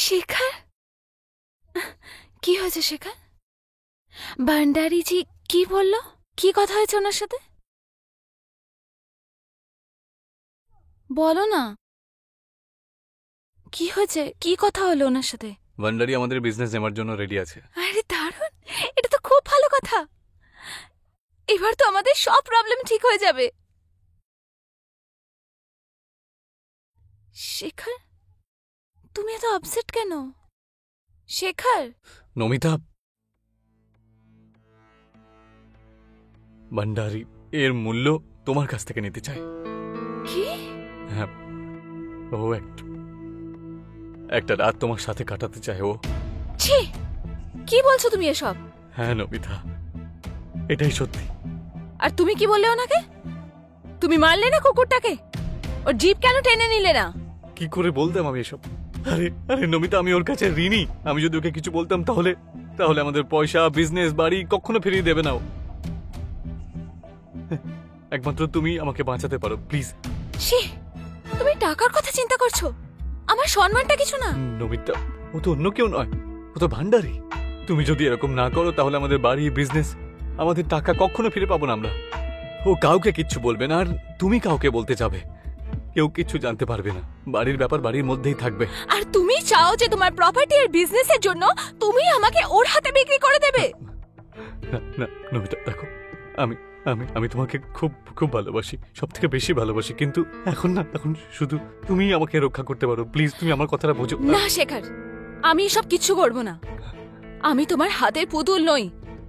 শেখর, কি হয়েছে শেখর? ভান্ডারীজি কি বললো? কি কথা হয়েছে ওনার সাথে? বলো না, কি হয়েছে? কি কথা হলো ওনার সাথে? ভান্ডারী আমাদের বিজনেস নেওয়ার জন্য রেডি আছে। আরে দারুণ, এটা তো খুব ভালো কথা। এবার তো আমাদের সব প্রবলেম ঠিক হয়ে যাবে। শেখর, তুমি এত আপসেট কেন? শেখর, নমিতা, ভান্ডারী এর মূল্য তোমার কাছ থেকে নিতে চায়। কি? হ্যাঁ, ও একটা রাত তোমার সাথে কাটাতে চায় ও। ছি, কি বলছো তুমি এসব? হ্যাঁ নমিতা, এটাই সত্যি। আর তুমি কি বললে ওনাকে? তুমি মারলে না কুকুরটাকে? ওর জিভ কেন টেনে নিলে না? কি করে বলতাম আমি এসব? আরে আরে নমিতা, আমি ওর কাছে ঋণী। আমি যদি ওকে কিছু বলতাম তাহলে তাহলে আমাদের পয়সা, বিজনেস, বাড়ি কখনো ফিরিয়ে দেবে না ও। একমাত্র তুমি আমাকে বাঁচাতে পারো, প্লিজ। ছি, তুমি টাকার কথা চিন্তা করছো? আমার সম্মানটা কিছু না? নমিতা, ও তো অন্য কেউ নয়, ও তো ভান্ডারী। তুমি যদি এরকম না করো তাহলে আমাদের বাড়ি, বিজনেস, আমাদের টাকা কখনো ফিরে পাবো না আমরা। ও কাউকে কিচ্ছু বলবে না, আর তুমি কাউকে বলতে যাবে, কেউ কিচ্ছু জানতে পারবে না। বাড়ির ব্যাপার বাড়ির মধ্যেই থাকবে। আর তুমি চাও যে তোমার প্রপার্টি আর বিজনেসের জন্য তুমি আমাকে ওর হাতে বিক্রি করে দেবে? না না নমিতা, দেখো, আমি আমি আমি তোমাকে খুব খুব ভালোবাসি, সব থেকে বেশি ভালোবাসি, কিন্তু এখন না, এখন শুধু তুমি আমাকে রক্ষা করতে পারো। প্লিজ, তুমি আমার কথাটা বোঝো। না শেখর, আমি এসব কিচ্ছু করব না। আমি তোমার হাতের পুতুল নই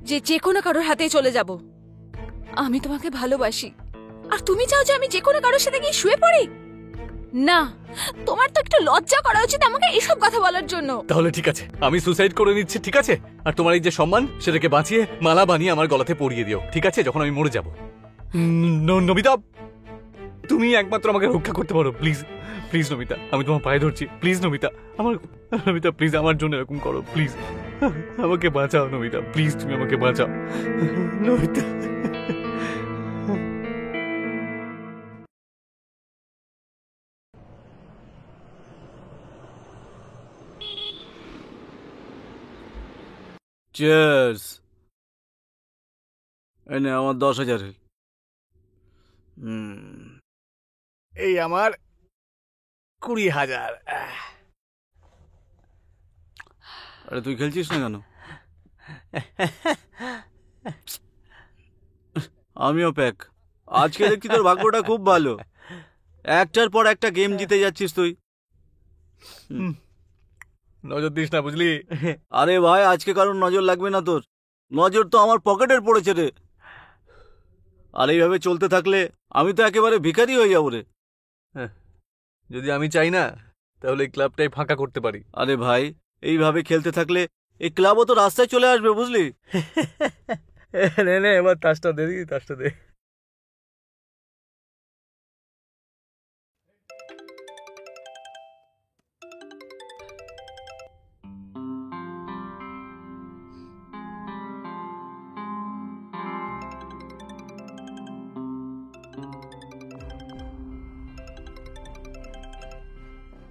যে যে কোনো কারোর হাতে চলে যাব। আমি তোমাকে ভালোবাসি, আর তুমি চাও যে আমি যে কোনো কারোর সাথে গিয়ে শুয়ে পড়ি? না, তোমার তো একটু লজ্জা করা উচিত আমাকে এসব কথা বলার জন্য। তাহলে ঠিক আছে, আমি সুসাইড করে নিচ্ছি, ঠিক আছে? আর তোমার এই যে সম্মান, সেটাকে বাঁচিয়ে মালা বানিয়ে আমার গলাতে পরিয়ে দিও, ঠিক আছে, যখন আমি মরে যাব। নমিতা, তুমি একমাত্র আমাকে রক্ষা করতে পারো, প্লিজ প্লিজ নমিতা, আমি তোমার পায়ে ধরছি, প্লিজ নমিতা, নমিতা প্লিজ আমার জন্য এরকম করো, প্লিজ আমাকে বাঁচাও নমিতা, প্লিজ তুমি আমাকে বাঁচাও নমিতা। চিয়ার্স। এনে আমার 10,000। এই আমার 20,000। আরে তুই খেলছিস না কেন? আমিও প্যাক। আজকে দেখছি তোর ভাগ্যটা খুব ভালো, একটার পর একটা গেম জিতে যাচ্ছিস তুই। নজর দিস না, বুঝলি? আরে ভাই, আজকে কারণ নজর লাগবে না তোর, নজর তো আমার পকেটের পড়েছে রে। আর এইভাবে চলতে থাকলে আমি তো একেবারে ভিখারি হয়ে যাবো রে। যদি আমি চাই না, তাহলে এই ক্লাবটাই ফাঁকা করতে পারি। আরে ভাই, এইভাবে খেলতে থাকলে এই ক্লাবও তো রাস্তায় চলে আসবে, বুঝলি? নে এবার তাসটা দে, তাসটা দে।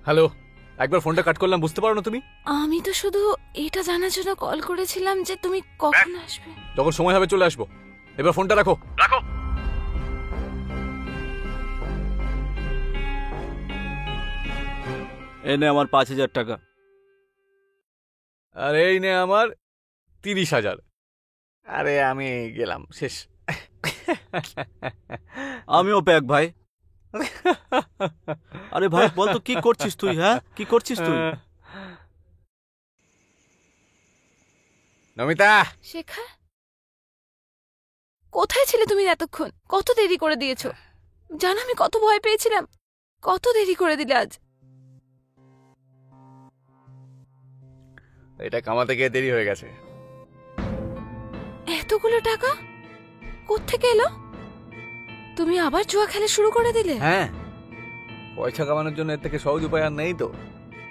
হ্যালো, একবার ফোনটা কাট করলাম, বুঝতে পারো না তুমি? আমি তো শুধু এটা জানার জন্য কল করেছিলাম যে তুমি কখন আসবে। যখন সময় হবে চলে আসবো। এবার ফোনটা রাখো রাখো। এনে আমার 5,000 টাকা। আর এই নে আমার 30,000। আরে আমি গেলাম, শেষ। আমিও প্যাক ভাই। আরে ভাই বল তো, কি করছিস তুই? হ্যাঁ, কি করছিস তুই? নমিতা, শেখর, কোথায় ছিলে তুমি এতক্ষণ? কত দেরি করে দিয়েছো জানো? আমি কত ভয় পেয়েছিলাম, কত দেরি করে দিলে আজ। এটা কামাতে গিয়ে দেরি হয়ে গেছে। এতগুলো টাকা কোত্থেকে এলো? তুমি আবার জুয়া খেলা শুরু করে দিলে? হ্যাঁ, পয়সা কামানোর জন্য এর থেকে সহজ উপায় আর নেই তো।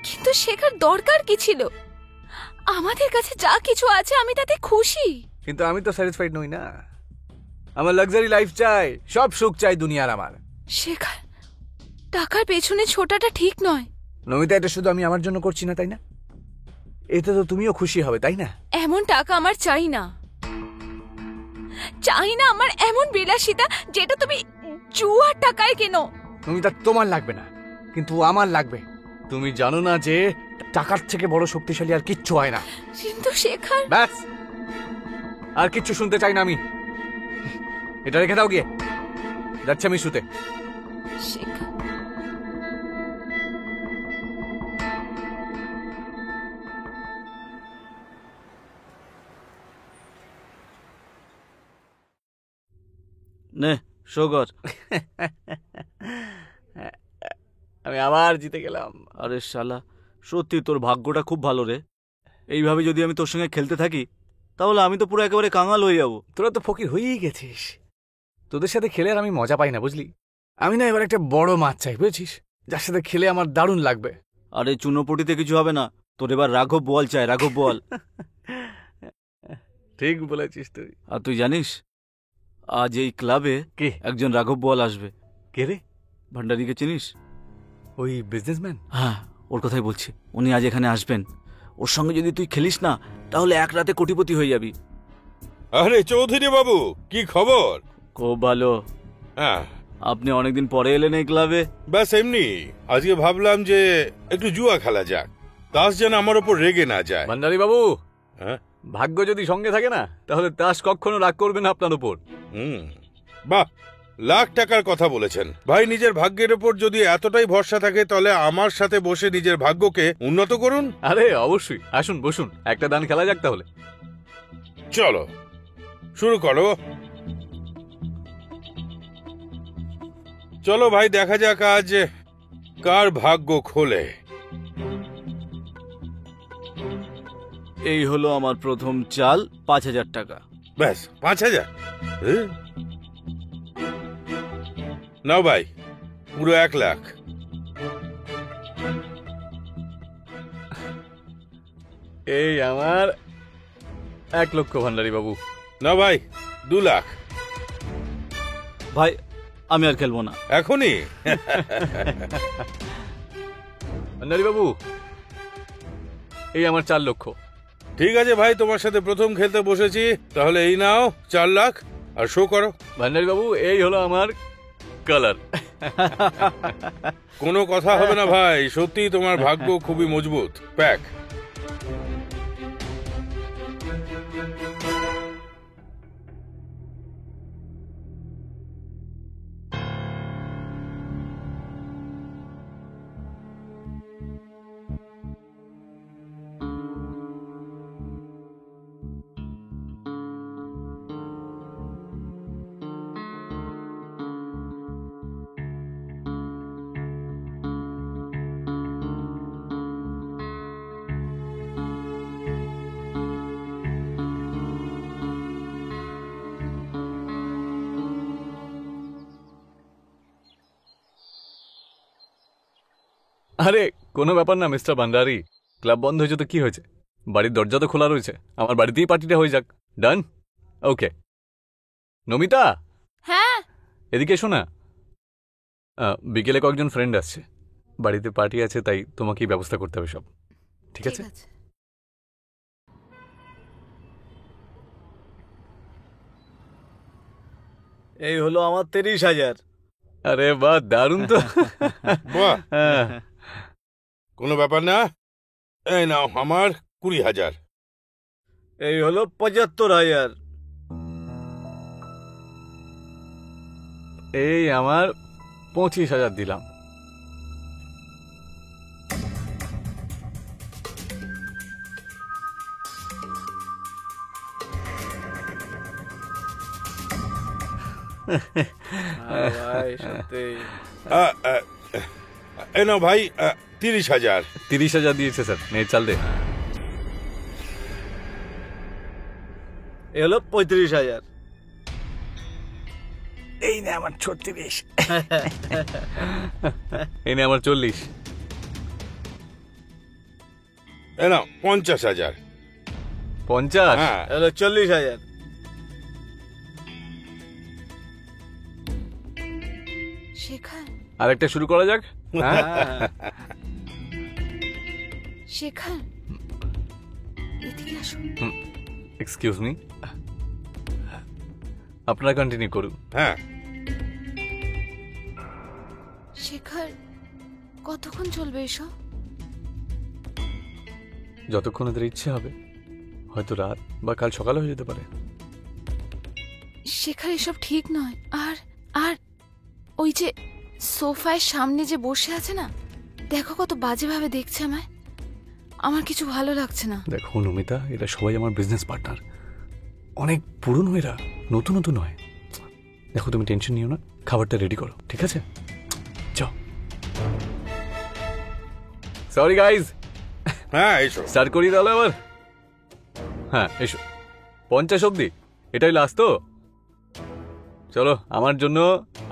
কিন্তু শেখার দরকার কি ছিল? আমাদের কাছে যা কিছু আছে আমি তাতে খুশি। কিন্তু আমি তো স্যাটিসফাইড নই না। আমার লাক্সারি লাইফ চাই, সব সুখ চাই দুনিয়ার আমার। শেখার, টাকার পেছনে ছোটাটা ঠিক নয়। নমিতা, এটা শুধু আমি আমার জন্য করছি না, তাই না? এতে তো তুমিও খুশি হবে, তাই না? এমন টাকা আমার চাই না। চাই না আমার এমন বিলাসিতা যেটা তুমি জুয়ার টাকায় কেনো। নমিতা, তোমার লাগবে না, কিন্তু আমার লাগবে। তুমি জানো না যে টাকার থেকে বড় শক্তিশালী আর কিচ্ছু হয় না। কিন্তু শেখর, ব্যাস, আর কিচ্ছু শুনতে চাই না আমি। এটা রেখে দাও গিয়ে, যাচ্ছে আমি শুতে। শেখর, নে শো কর। আমি আবার জিতে গেলাম। আরে শালা, সত্যি তোর ভাগ্যটা খুব ভালো রে। এইভাবে যদি আমি তোর সঙ্গে খেলতে থাকি তাহলে আমি তো পুরো একেবারে কাঙাল হয়ে যাব। তোরা তো ফকির হয়েই গেছিস। তোদের সাথে খেলে আর আমি মজা পাই না, বুঝলি? আমি না এবার একটা বড় মাছ চাই, বুঝেছিস, যার সাথে খেলে আমার দারুণ লাগবে। আরে চুনোপটিতে কিছু হবে না, তোর এবার রাঘব বল চাই, রাঘব বল। ঠিক বলেছিস তুই। আর তুই জানিস আজ এই ক্লাবে কে? একজন রাঘব বল আসবে। কে রে? ভান্ডারীকে চিনিস? ওই বিজনেসম্যান? হ্যাঁ, ওর কথাই বলছি। উনি আজ এখানে আসবেন। ওর সঙ্গে যদি তুই খেলিস না তাহলে এক রাতে কোটিপতি হয়ে যাবি। আরে চৌধুরী বাবু, কি খবর? খুব ভালো। হ্যাঁ, আপনি অনেকদিন পরে এলেন এই ক্লাবে। ব্যাস এমনি। আজকে ভাবলাম যে একটু জুয়া খেলা যাক, তাস যেন আমার ওপর রেগে না যায়। ভান্ডারী বাবু, হ্যাঁ? ভাগ্য যদি সঙ্গে থাকে না তাহলে তাস কখনো রাগ করবে না আপনার উপর। বাহ, লাখ টাকার কথা বলেছেন ভাই। নিজের ভাগ্যের ওপর যদি এতটাই ভরসা থাকে তাহলে আমার সাথে বসে নিজের ভাগ্যকে উন্নত করুন। আরে অবশ্যই, আসুন বসুন, একটা দান খেলা যাক তাহলে। চলো শুরু করো। চলো ভাই, দেখা যাক আজ কার ভাগ্য খোলে। এই হলো আমার প্রথম চাল, ৫,০০০ টাকা। ব্যাস ৫,০০০? নাও ভাই, পুরো ১,০০,০০০। এই আমার ১,০০,০০০ ভান্ডারী বাবু। নাও ভাই, ২,০০,০০০। ভাই আমি আর খেলবো না। এখনই? ভান্ডারী বাবু, এই আমার ৪,০০,০০০। ঠিক আছে ভাই, তোমার সাথে প্রথম খেলতে বসেছি, তাহলে এই নাও ৪,০০,০০০ আর শো করো। ভান্ডারী বাবু, এই হলো আমার কালার। কোনো কথা হবে না ভাই, সত্যি তোমার ভাগ্য খুবই মজবুত। প্যাক। আরে কোনো ব্যাপার না মিস্টার ভান্ডারী, ক্লাব বন্ধ হয়েছে তো কি হয়েছে, বাড়ির দরজা তো খোলা রয়েছে, আমার বাড়িতেই পার্টিটা হয়ে যাক। ডান? ওকে। নমিতা, হ্যাঁ এদিকে এসো না। বিকেলে কয়েকজন ফ্রেন্ড আসছে, বাড়িতে পার্টি আছে, তাই তোমাকেই ব্যবস্থা করতে হবে সব। ঠিক আছে? এই হলো আমার ৩০,০০০। আরে বাহ, দারুণ তো। বাহ, হ্যাঁ। কোনো ব্যাপার না। এই নাও আমার ২০,০০০। এই হলো ৭৫,০০০। এই আমার ২৫,০০০ দিলাম। ভাই সত্যি। এই নাও ভাই ৩০,০০০। ৩০,০০০ দিয়েছে স্যার, নে চাল দে। এই হলো ৩৫,০০০। এই নে আমার ৩৬। এই নে আমার ৪০। এই নাও ৫০,০০০। ৫০? হ্যাঁ, এই হলো ৪০,০০০। শেখর, আরেকটা শুরু করা যাক। হ্যাঁ? শেখর, এদিকে আসো। এক্সকিউজ মি, আপনারা কন্টিনিউ করুন। হ্যাঁ, শেখর, কতক্ষণ চলবে এসব? যতক্ষণ ওদের ইচ্ছে হবে, হয়তো রাত বা কাল সকাল হয়ে যেতে পারে। শেখর, এসব ঠিক নয়। আর আর ওই যে সোফায় সামনে যে বসে আছে না, দেখো কত বাজেভাবে দেখছে আমায়। আমার কিছু ভালো লাগছে না। দেখো নমিতা, এরা সবাই আমার বিজনেস পার্টনার, অনেক পুরনো এরা, নতুন নতুন নয়। দেখো তুমি টেনশন নিও না, খাবারটা রেডি করো, ঠিক আছে? যাও। সরি গাইজ, হ্যাঁ, এসো। স্টার্ট করি তাহলে আবার। হ্যাঁ এসো, 50 অব্দি, এটাই লাস্ট তো? চলো, আমার জন্য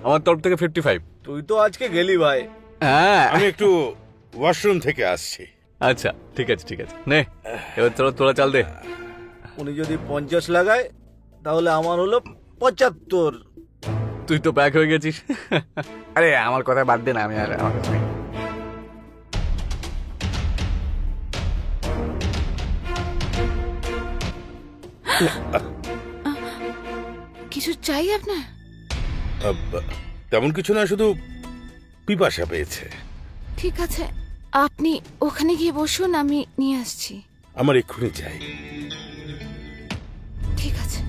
আমার তরফ থেকে 55। তুই তো আজকে গেলি ভাই। হ্যাঁ আমি একটু ওয়াশরুম থেকে আসছি। আচ্ছা ঠিক আছে ঠিক আছে, নে এবার চলো তোরা চাল দে। উনি যদি 50 লাগায় তাহলে আমার হলো 75। তুই তো প্যাক হয়ে গেছিস। আরে আমার কথা বাদ দে না, আমি আর আমার কাছে নেই। কিছু চাই আপনার? তেমন কিছু না, শুধু পিপাসা পেয়েছে। ঠিক আছে, আপনি ওখানে গিয়ে বসুন, আমি নিয়ে আসছি। আমার এক্ষুনি চাই। ঠিক আছে।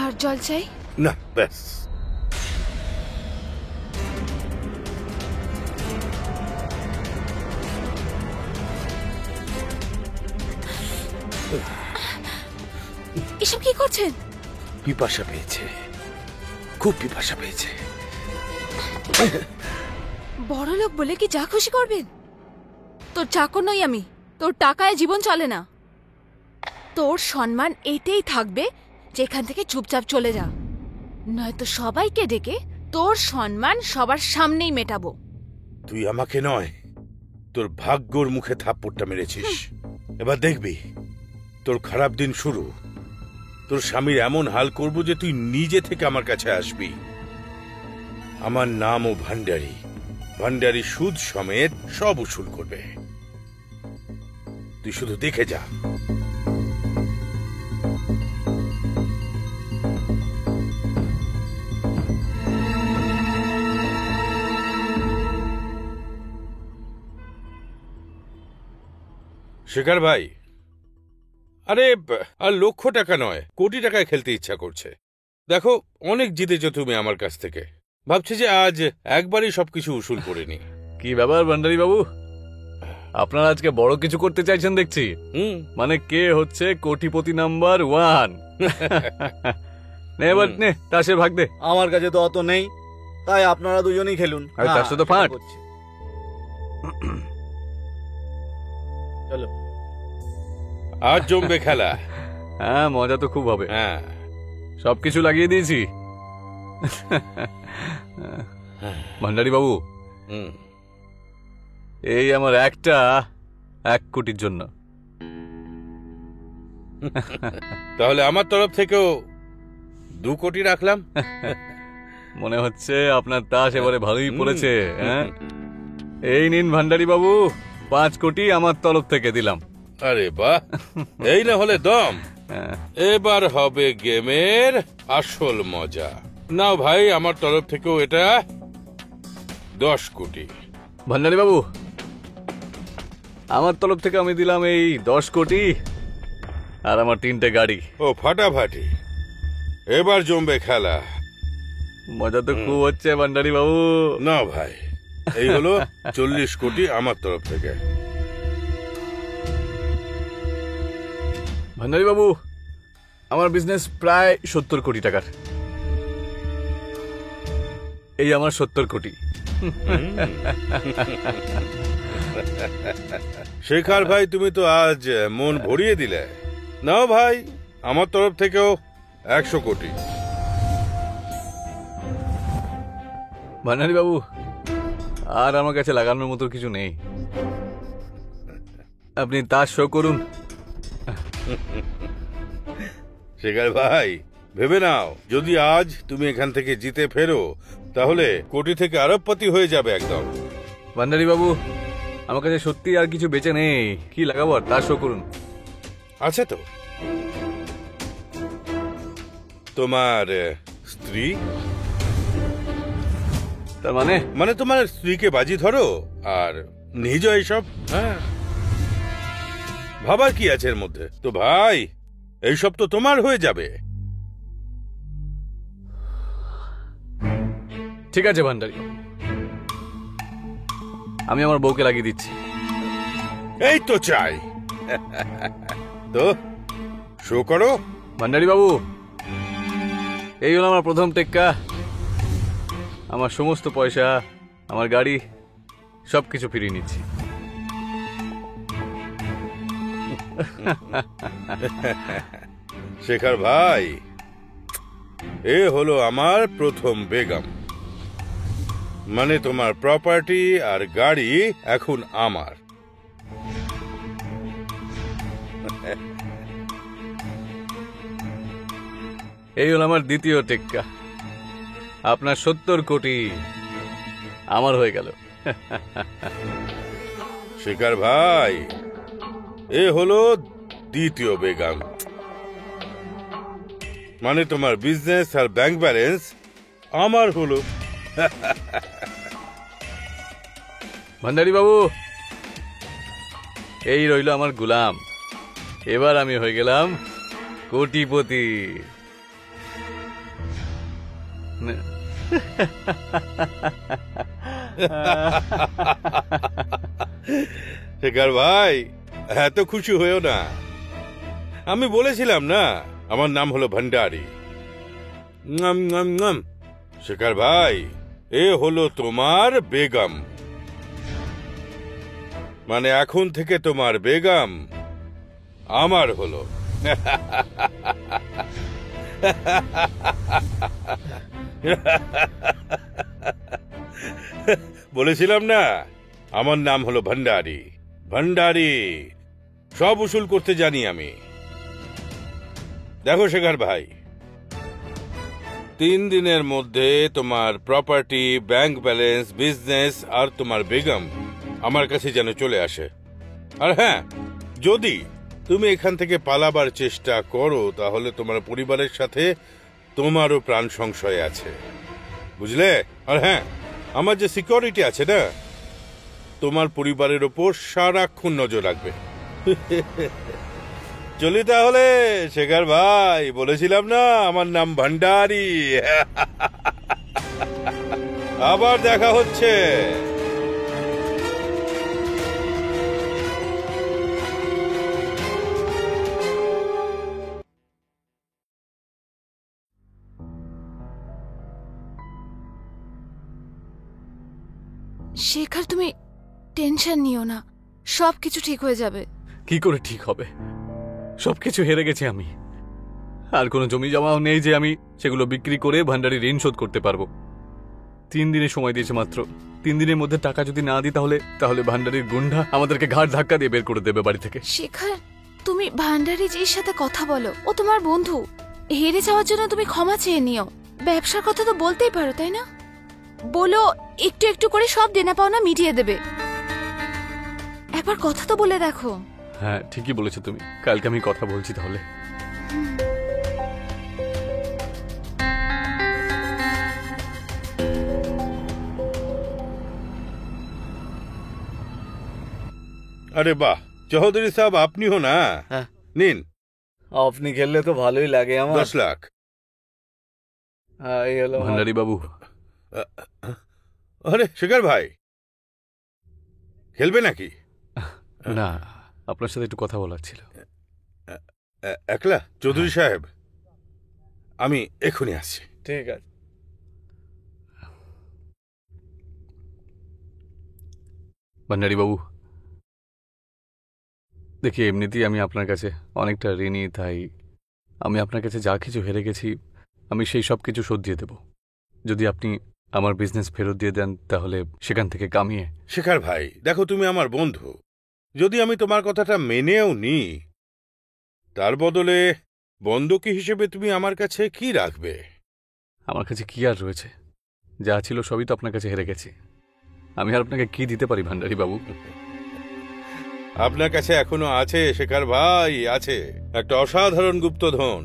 আর জল চাই? না, ব্যাস। এসব কি করছেন? পিপাসা পেয়েছে, খুব পিপাসা পেয়েছে। বড় লোক বলে কি যা খুশি করবেন? তোর চাকর নই আমি, তোর টাকায় জীবন চলে না। তোর সম্মান এতেই থাকবে যেখান থেকে চুপচাপ চলে যা, নয়তো সবাইকে ডেকে তোর সম্মান সবার সামনেই মেটাবো। তুই আমাকে নয়, তোর ভাগ্যর মুখে থাপ্পড়টা মেরেছিস। এবার দেখবি তোর খারাপ দিন শুরু। তোর স্বামীর এমন হাল করব যে তুই নিজে থেকে আমার কাছে আসবি। আমার নামও ভান্ডারী। ভান্ডারী সুদ সমেত সব উসুল করবে। তুই শুধু দেখে যা। শেখর ভাই, আরে আর লক্ষ টাকা নয়, কোটি টাকায় খেলতে ইচ্ছা করছে। দেখো, অনেক জিতেছো তুমি আমার কাছ থেকে। ভাবছি যে আজ একবারই সবকিছু উসুল করে নি। কি ব্যাপার ভান্ডারী বাবু, আপনারা আজকে বড় কিছু করতে চাইছেন দেখছি। মানে কে হচ্ছে কোটিপতি নাম্বার 1? নে এবার নে, তাসের ভাগ দে। আমার কাছে তো অত নেই, তাই আপনারা দুজনেই খেলুন। আরে তার সাথে তো ফাট। করছি। চলো। আজ জমবে খেলা। হ্যাঁ, মজা তো খুব হবে। হ্যাঁ, সবকিছু লাগিয়ে দিয়েছি। ভান্ডারী বাবু, হুম। এই আমার একটা 1 কোটির জন্য। তাহলে আমার তরফ থেকেও 2 কোটি রাখলাম। মনে হচ্ছে আপনার তাস এবারে ভালোই পড়েছে। হ্যাঁ, এই নিন ভান্ডারী বাবু, 5 কোটি আমার তরফ থেকে দিলাম। আরে বাহ, এই না হলে দম। হ্যাঁ, এবার হবে গেমের আসল মজা। নাও ভাই, আমার তরফ থেকেও এটা 10 কোটি। ভান্ডারী বাবু, আমার তরফ থেকে আমি দিলাম এই 10 কোটি আর আমার 3টে গাড়ি। ও ফাটাফাটি, এবার জমবে খেলা। মজা তো খুব হচ্ছে ভান্ডারী বাবু। না ভাই, এই হলো 40 কোটি আমার তরফ থেকে। ভান্ডারী বাবু, আমার বিজনেস প্রায় 70 কোটি টাকার। এই আমার 70 কোটি। শেখর ভাই, তুমি তো আজ মন ভরিয়ে দিলে। নাও ভাই, আমার তরফ থেকেও 100 কোটি। ভান্ডারী বাবু, আর আমার কাছে লাগানোর মতো কিছু নেই। আপনি তার শো করুন। শেখর ভাই, ভেবে নাও, যদি আজ তুমি এখান থেকে জিতে ফেরো তাহলে কোটি থেকে আরবপতি হয়ে যাবে একদম। ভান্ডারী বাবু, আমার কাছে সত্যি আর কিছু বেঁচে নেই। কি লাগাবো আর, তার শো করুন। আছে তো তোমার স্ত্রী, তার মানে মানে তোমার স্ত্রীকে বাজি ধরো আর নিজও এইসব। হ্যাঁ, ভাবার কি আছে এর মধ্যে? তো ভাই, এইসব তো তোমার হয়ে যাবে। ঠিক আছে ভান্ডারী, আমি আমার বউকে লাগিয়ে দিচ্ছি। এই তো চাই। তো শো করো। ভান্ডারী বাবু, এই হলো আমার প্রথম টেক্কা। আমার সমস্ত পয়সা, আমার গাড়ি, সবকিছু ফিরিয়ে নিচ্ছি। শেখর ভাই, এ হলো আমার প্রথম বেগম। মানে তোমার প্রপার্টি আর গাড়ি এখন আমার। এই হলো আমার দ্বিতীয় টেক্কা। আপনার 70 কোটি আমার হয়ে গেল। শেখর ভাই, এ হলো দ্বিতীয় বেগম। মানে তোমার বিজনেস আর ব্যাংক ব্যালেন্স আমার হলো। ভান্ডারী বাবু, এই রইল আমার গুলাম। এবার আমি হয়ে গেলাম কোটিপতি। শেখর ভাই, এত খুশি হয়েও না। আমি বলেছিলাম না, আমার নাম হলো ভান্ডারী। শেখর ভাই, এ হলো তোমার বেগম। মানে এখন থেকে তোমার বেগম আমার হলো। বলেছিলাম না, আমার নাম হলো ভান্ডারী। ভান্ডারী, সব উসুল করতে জানি আমি। দেখো শেখর ভাই, 3 দিনের মধ্যে তোমার প্রপার্টি, ব্যাংক ব্যালেন্স, বিজনেস আর তোমার বেগম আমার কাছে যেন চলে আসে। আর হ্যাঁ, যদি তুমি এখান থেকে পালাবার চেষ্টা করো তাহলে তোমার পরিবারের সাথে তোমারও প্রাণ সংশয় আছে, বুঝলে? আর হ্যাঁ, আমার যে সিকিউরিটি আছে না, তোমার পরিবারের ওপর সারাক্ষণ নজর রাখবে। চলি তাহলে শেখর ভাই, বলেছিলাম না আমার নাম ভান্ডারী। আবার দেখা হচ্ছে। শেখর, তুমি টেনশন নিও না, সবকিছু ঠিক হয়ে যাবে। কি করে ঠিক হবে? সবকিছু হেরে গেছি আমি। আর কোনো জমি জমাও নেই যে আমি সেগুলো বিক্রি করে ভান্ডারী ঋণ শোধ করতে পারবো। 3 দিনের সময় দিয়েছে মাত্র। 3 দিনের মধ্যে টাকা যদি না দিই তাহলে ভান্ডারীর গুন্ডা আমাদেরকে ঘাট ধাক্কা দিয়ে বের করে দেবে বাড়ি থেকে। শেখর, তুমি ভান্ডারীজির সাথে কথা বলো, ও তোমার বন্ধু। হেরে যাওয়ার জন্য তুমি ক্ষমা চেয়ে নিও। ব্যবসার কথা তো বলতেই পারো, তাই না? বলো, একটু একটু করে সব দেনা পাওনা মিটিয়ে দেবে। একবার কথা তো বলে দেখো। হ্যাঁ, ঠিকই বলেছো তুমি। কালকে আমি কথা বলছি তাহলে। আরে বাহ, চৌধুরী সাহেব, আপনিও না? হ্যাঁ। নিন, আপনি খেললে তো ভালোই লাগে আমার। 10 লাখ। এই হলো ভান্ডারী বাবু, আরে শেখর ভাই, খেলবে নাকি? না, আপনার সাথে একটু কথা বলার ছিল। একলা চৌধুরী সাহেব, আমি এক্ষুনি আসছি। ঠিক আছে। ভান্ডারী বাবু, দেখি এমনিতেই আমি আপনার কাছে অনেকটা ঋণী, তাই আমি আপনার কাছে যা কিছু হেরে গেছি আমি সেই সব কিছু শোধ দিয়ে দেব। যদি আপনি আমার বিজনেস ফেরত দিয়ে দেন তাহলে সেখান থেকে কামিয়ে। শেখর ভাই, দেখো তুমি আমার বন্ধু, যদি আমি তোমার কথাটা মেনেও নি, তার বদলে বন্ধকি হিসেবে তুমি আমার কাছে কি রাখবে? আমার কাছে কি আর রয়েছে? যা ছিল সবই তো আপনার কাছে হেরে গেছি। আমি আর আপনাকে কি দিতে পারি ভান্ডারী বাবু? আপনার কাছে এখনো আছে শেখর ভাই, আছে একটা অসাধারণ গুপ্তধন।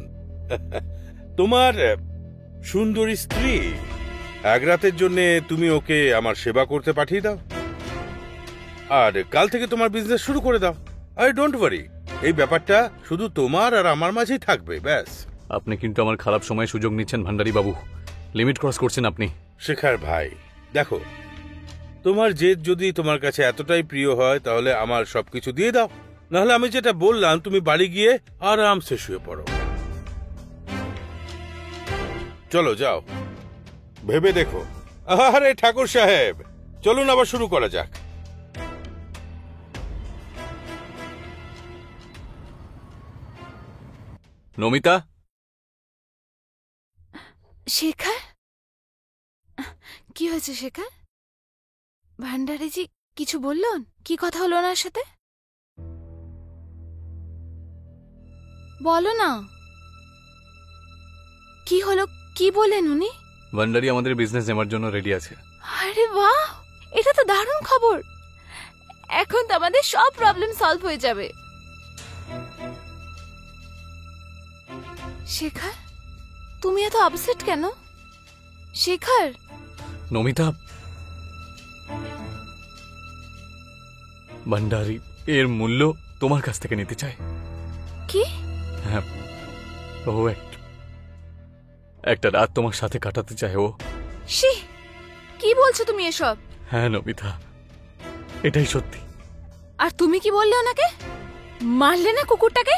তোমার সুন্দরী স্ত্রী, এক রাতের জন্য তুমি ওকে আমার সেবা করতে পাঠিয়ে দাও, আর কাল থেকে তোমার বিজনেস শুরু করে দাও। আই ডোন্ট ওয়ারি, এই ব্যাপারটা শুধু তোমার আর আমার মাঝেই থাকবে, ব্যাস। আপনি কিন্তু আমার খারাপ সময়ে সুযোগ নিচ্ছেন ভান্ডারী বাবু, লিমিট ক্রস করছেন আপনি। শেখর ভাই দেখো, তোমার জেদ যদি তোমার কাছে এতটাই প্রিয় হয় তাহলে আমার সবকিছু দিয়ে দাও, নাহলে আমি যেটা বললাম তুমি বাড়ি গিয়ে আরামসে শুয়ে পড়ো। চলো যাও, ভেবে দেখো। আরে ঠাকুর সাহেব, চলুন আবার শুরু করা যাক। নমিতা, শেখর, কি হয়েছে শেখর? ভান্ডারীজি কিছু বললেন? কি কথা হলো ওনার সাথে? বলো না, কি হলো? কি বলেন উনি? ভান্ডারী আমাদের বিজনেস নেওয়ার জন্য রেডি আছে। আরে বাহ, এটা তো দারুণ খবর। এখন তো আমাদের সব প্রবলেম সলভ হয়ে যাবে। শেখর, তুমি এত আপসেট কেন? শেখর, নমিতা, ভান্ডারী এর মূল্য তোমার কাছ থেকে নিতে চায়। কি? হ্যাঁ, ও একটা রাত তোমার সাথে কাটাতে চায় ও। শি, কি বলছো তুমি এসব? হ্যাঁ নমিতা, এটাই সত্যি। আর তুমি কি বললে ওনাকে? মারলে না কুকুরটাকে?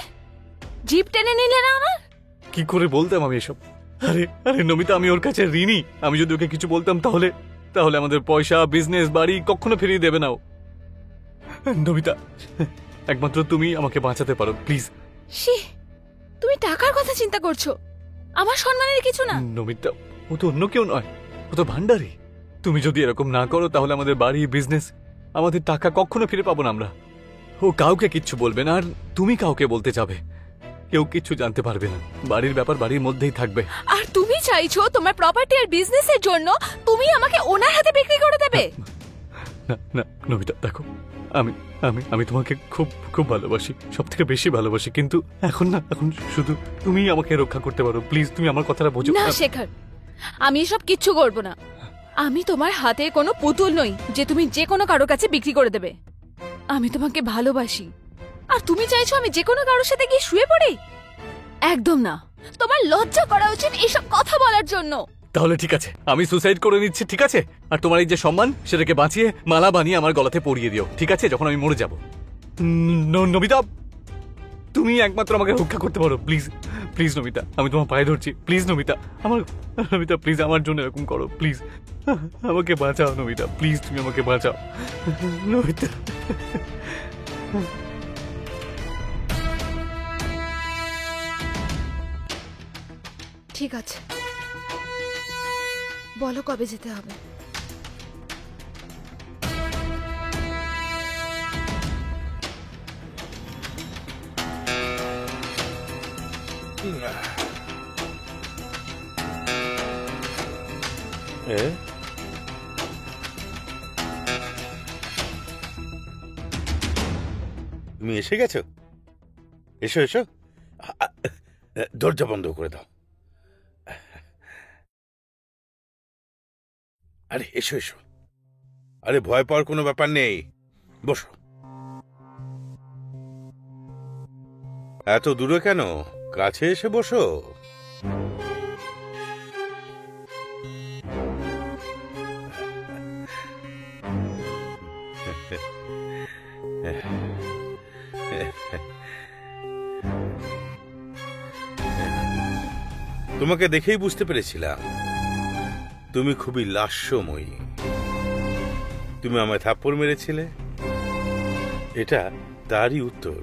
জিপ টেনে নিলে না ওনার? কি করে বলতাম আমি এসব? আরে আরে নমিতা, আমি ওর কাছে ঋণী। আমি যদি ওকে কিছু বলতাম তাহলে তাহলে আমাদের পয়সা, বিজনেস, বাড়ি কখনো ফিরিয়ে দেবে না ও। নমিতা, একমাত্র তুমি আমাকে বাঁচাতে পারো, প্লিজ। শি, তুমি টাকার কথা চিন্তা করছো, আমার সম্মানের কিছু না। নমিতা, ও তো অন্য কেউ নয়, ও তো ভান্ডারী। তুমি যদি এরকম না করো তাহলে আমাদের বাড়ি, বিজনেস, আমাদের টাকা কখনো ফিরে পাবো না আমরা। ও কাউকে কিচ্ছু বলবে না, আর তুমি কাউকে বলতে যাবে, কেউ কিচ্ছু জানতে পারবে না। বাড়ির ব্যাপার বাড়ির মধ্যেই থাকবে। আর তুমি চাইছো তোমার প্রপার্টি আর বিজনেসের জন্য তুমি আমাকে ওনার হাতে বিক্রি করে দেবে? না না নমিতা, দেখো, আমি আমি আমি তোমাকে খুব খুব ভালোবাসি, সব থেকে বেশি ভালোবাসি, কিন্তু এখন না, এখন শুধু তুমি আমাকে রক্ষা করতে পারো, প্লিজ। তুমি আমার কথাটা বোঝো না শেখর, আমি এসব কিচ্ছু করব না। আমি তোমার হাতে কোনো পুতুল নই যে তুমি যে কোনো কারোর কাছে বিক্রি করে দেবে। আমি তোমাকে ভালোবাসি, আর তুমি চাইছো আমি যে কোনো কারোর সাথে গিয়ে শুয়ে পড়ি? একদম না। তোমার লজ্জা করা উচিত এসব কথা বলার জন্য। তাহলে ঠিক আছে, আমি সুসাইড করে নিচ্ছি, ঠিক আছে? আর তোমার এই যে সম্মান, সেটাকে বাঁচিয়ে মালা বানিয়ে আমার গলাতে পরিয়ে দিও, ঠিক আছে, যখন আমি মরে যাব। নমিতা, তুমি একমাত্র আমাকে রক্ষা করতে পারো, প্লিজ প্লিজ নমিতা, আমি তোমার পায়ে ধরছি, প্লিজ নমিতা, নমিতা প্লিজ আমার জন্য এরকম করো, প্লিজ আমাকে বাঁচাও নমিতা, প্লিজ তুমি আমাকে বাঁচাও নমিতা। ঠিক আছে, বলো কবে যেতে হবে? তুমি এসে গেছো? এসো এসো, দরজা বন্ধ করে দাও। আরে এসো এসো, আরে ভয় পাওয়ার কোনো ব্যাপার নেই, বসো। এত দূরে কেন, কাছে এসে বসো। তোমাকে দেখেই বুঝতে পেরেছিলাম তুমি খুবই লাস্যময়ী। তুমি আমায় থাপ্পড় মেরেছিলে, এটা তারই উত্তর।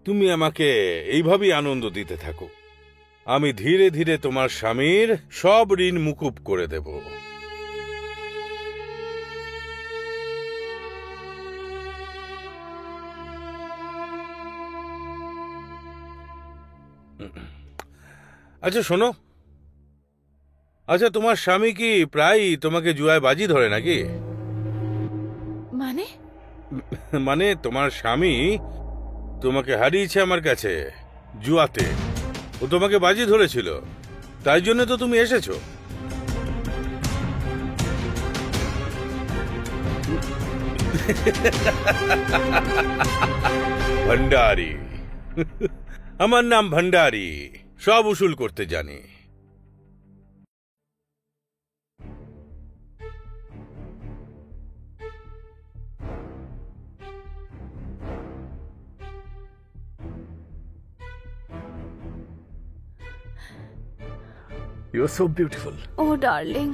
তুমি আমাকে এইভাবেই আনন্দ দিতে থাকো, আমি ধীরে ধীরে তোমার স্বামীর সব ঋণ মুকুব করে দেব। আচ্ছা শোনো, আচ্ছা তোমার স্বামী কি প্রায় তোমাকে জুয়ায় বাজি ধরে নাকি? মানে মানে তোমার স্বামী তোমাকে হারিয়েছে আমার কাছে জুয়াতে, ও তোমাকে বাজি ধরেছিল, তাই জন্য তো তুমি এসেছো। ভান্ডারি, আমার নাম ভান্ডারি, সব উসুল করতে জানি। You are so beautiful. ও ডার্লিং,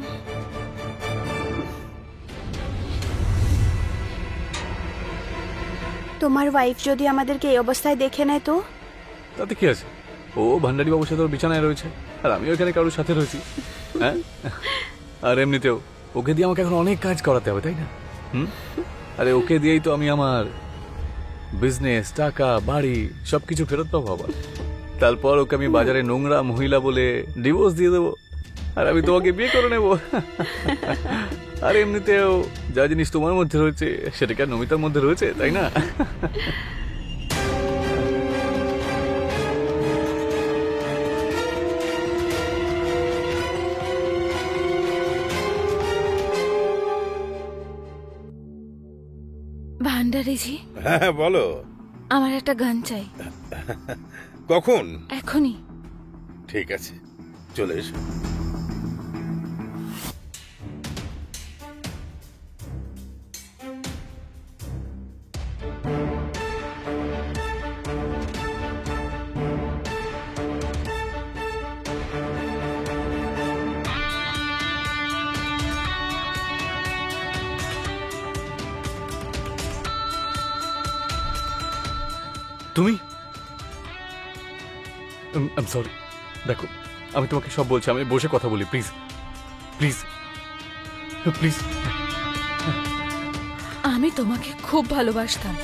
তোমার ওয়াইফ যদি আমাদেরকে এই অবস্থায় দেখে নেয় তো? তাতে কি আছে, ও ভান্ডারি বাবুর সাথে ওর বিছানায় রয়েছে, আর আমিও এখানে কারোর সাথে রয়েছি। হ্যাঁ, আর এমনিতেও ওকে দিয়ে আমাকে এখন অনেক কাজ করাতে হবে, তাই না? আরে ওকে দিয়েই তো আমি আমার বিজনেস, টাকা, বাড়ি সবকিছু ফেরত পাবো আবার। তারপর ওকে আমি বাজারে নোংরা মহিলা বলে ডিভোর্স দিয়ে দেবো, আর আমি তোমাকে বিয়ে করে নেব। আর এমনিতেও যা জিনিস তোমার মধ্যে রয়েছে সেটা কি আর নমিতার মধ্যে রয়েছে, তাই না? ভান্ডারিজি, হ্যাঁ বলো। আমার একটা গান চাই। কখন? এখনই। ঠিক আছে, চলে এসো। তুমি? I am sorry. দেখো, আমি তোমাকে সব বলছি, আমি বসে কথা বলি, প্লিজ প্লিজ প্লিজ। আমি তোমাকে খুব ভালোবাসতাম,